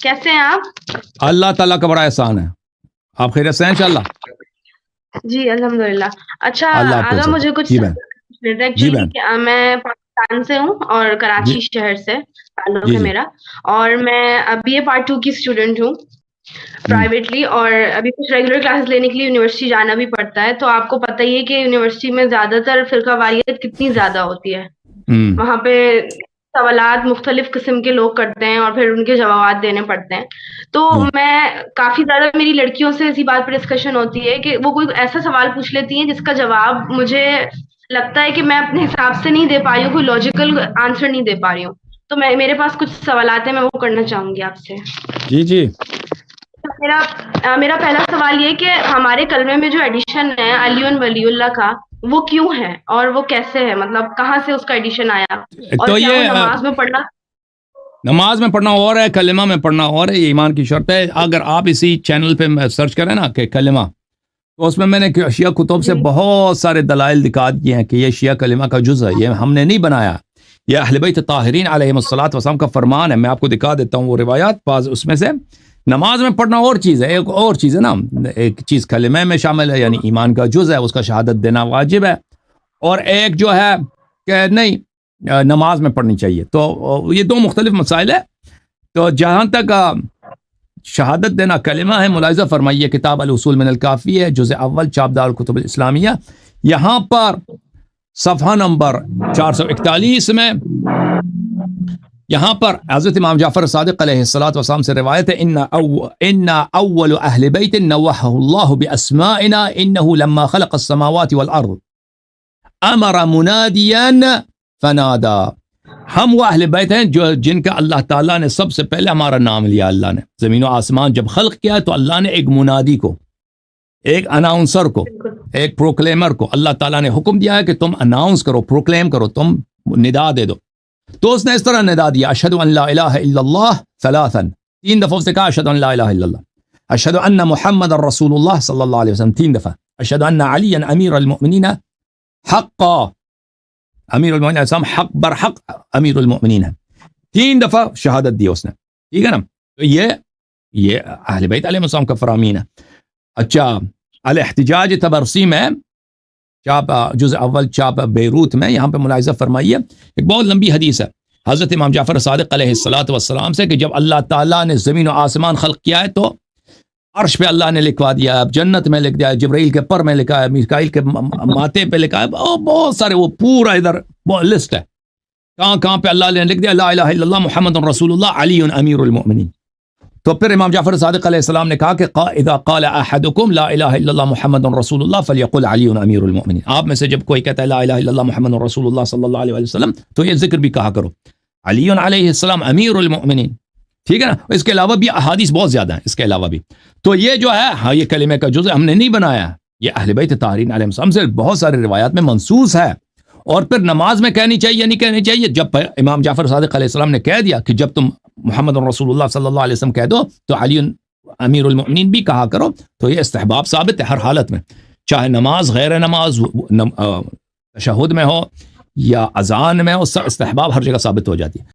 कैसे हैं आप? अल्लाह ताला का बड़ा एहसान है। आप खैरियत से हैं इंशाल्लाह? जी अल्हम्दुलिल्लाह। अच्छा अल्लाह आपको आगा सब मुझे कुछ जी बहन जी एक्चुअली बहन मैं पाकिस्तान से हूँ और जी कराची शहर से ताल्लुक जी है जी मेरा। और मैं BA पार्ट 2 की स्टूडेंट हूँ हम्म प्राइवेटली, और अभी कुछ रेगुलर क्लासेस लेने के लिए यूनिवर्सिटी जाना भी पड़ता है। तो आपको पता ही है कि यूनिवर्सिटी में ज्यादातर फिरका वारियत कितनी ज्यादा होती है। हम्म वहाँ पे सवालात मुख्तलिफ किस्म के लोग करते हैं और फिर उनके जवाब देने पड़ते हैं। तो जी मैं काफी ज्यादा मेरी लड़कियों से इसी बात पर डिस्कशन होती है कि वो कोई ऐसा सवाल पूछ लेती हैं जिसका जवाब मुझे लगता है कि मैं अपने हिसाब से नहीं दे पा रही हूँ, कोई लॉजिकल आंसर नहीं दे पा रही हूँ। तो मेरे पास कुछ सवालात हैं, मैं वो करना चाहूंगी आपसे। जी जी मेरा पहला सवाल ये कि हमारे कलमे में जो एडिशन है अलीउन वलीउल्लाह का, वो क्यों है और वो कैसे है, मतलब कहाँ से उसका एडिशन आया, और तो क्या वो ये नमाज में पढ़ना? नमाज में पढ़ना और है, कलमा में पढ़ना और है, ये ईमान की शर्त है। अगर आप इसी चैनल पे सर्च करें ना कि कलमा, तो उसमें मैंने शिया कुतुब से जी बहुत सारे दलाइल दिखा दिए हैं कि ये शिया कलमा का जुज़ है, ये हमने नहीं बनाया। यह अहले बैत ताहिरीन अलैहिमुस्सलात वस्सलाम का फरमान है। मैं आपको दिखा देता हूँ वो रिवायात बाज़ उसमें से। नमाज में पढ़ना और चीज़ है, एक और चीज़ है ना, एक चीज़ कलमे में शामिल है, यानी ईमान का जुज़ है, उसका शहादत देना वाजिब है। और एक जो है कि नहीं, नमाज में पढ़नी चाहिए। तो ये दो मुख्तलिफ मसाइल है। तो जहाँ तक शहादत देना कलिमा है, मुलाहिज़ा फरमाइए किताब अल उसूल मिनल काफ़ी है, जुज़ अव्वल, चाप दारुल कुतुब इस्लामिया, यहाँ पर सफ़हा नंबर 441 में यहाँ पर हज़रत इमाम जाफ़र सादिक़ अलैहिस्सलातु वस्सलाम से रिवायत है, इन्ना अव्वल अहले बैत नव्वहहुल्लाहु बिअस्माइना इन्नहु लम्मा खलक़स समावाति वल अर्द अमर मुनादियन फनादा। हम वो अहले बैत हैं जो जिनका अल्लाह ताला ने सबसे पहले हमारा नाम लिया। अल्लाह ने ज़मीन और आसमान जब खल्क किया तो अल्लाह ने एक मुनादी को, एक अनाउंसर को, बिल्कुल। एक प्रोक्लेमर को अल्लाह ताला ने हुक्म दिया है कि तुम अनाउंस करो, प्रोक्लेम करो, तुम निदा दे दो। तो उसने इस तरह निदा दिया, अशहदु अन ला इलाहा इल्लल्लाह सलासन, 3 दफ़ा उसने कहा अशहदु अन ला इलाहा इल्लल्लाह, अशहदु अन्ना मुहम्मदर रसूलुल्लाह सल्लल्लाहु अलैहि वसल्लम 3 दफ़ा, अशहदु अन्ना अलियन अमीरुल मुमिनीन हक़्क़ा, अमीरुल मुमिनीन हक़ बर हक़ अमीरुल मुमिनीन है। 3 दफ़ा शहादत दी उसने, ठीक है ना। तो ये अहले बैत अलैहिस्सलाम का फरामीन है। अच्छा, अल इहतिजाज तबरसी में चाप जुज़ अव्वल चाप बेरूत में, यहाँ पे मुलाहिज़ा फरमाइए, एक बहुत लंबी हदीस है हज़रत इमाम जाफ़र सादिक़ अलैहिस्सलातु वस्सलाम से कि जब अल्लाह ताला ने ज़मीन और आसमान खल्क़ किया है तो अर्श पे अल्लाह ने लिखवा दिया, जन्नत में लिख दिया, जिब्राइल के पर में लिखा है, मीकाईल के माथे पे लिखा है, बहुत सारे, वो पूरा इधर लिस्ट है कहाँ कहाँ पे अल्लाह ने लिख दिया ला इलाहा इल्लल्लाह मुहम्मदुर रसूलुल्लाह अलीयुन अमीरुल मुमिनीन। तो फिर इमाम जाफ़र सादिक़ अलैहिस्सलाम ने कहा कि इज़ा क़ाल अहदुकुम ला इलाहा इल्लल्लाह मुहम्मदुर रसूलुल्लाह फलयक़ुल अलीयुन अमीरुल मुमिनीन। आप में से जब कोई कहता है ला इलाहा इल्लल्लाह मुहम्मदुर रसूलुल्लाह सल्लल्लाहु अलैहि वसल्लम, तो ये जिक्र भी कहा करो, अलीयुन अलैहिस्सलाम अमीरुल मुमिनीन, ठीक है ना। इसके अलावा भी अहादीस बहुत ज़्यादा हैं, इसके अलावा भी। तो ये जो है, हाँ, ये कलिमे का जुज़ हमने नहीं बनाया, ये अहले बैत ताहिरीन अलैहिस्सलाम से बहुत सारे रिवायात में मंसूस है। और फिर नमाज में कहनी चाहिए नहीं कहनी चाहिए, जब इमाम जाफ़र सादिक़ अलैहिस्सलाम ने कह दिया कि जब तुम मुहम्मद रसूलुल्लाह सल्लल्लाहु अलैहि वसल्लम कह दो तो अली अमीरुल मुमिनीन भी कहा करो, तो ये इस्तिहबाब साबित है हर हालत में, चाहे नमाज गैर नमाज तशहुद में हो या अजान में हो, इस्तिहबाब हर जगह साबित हो जाती है।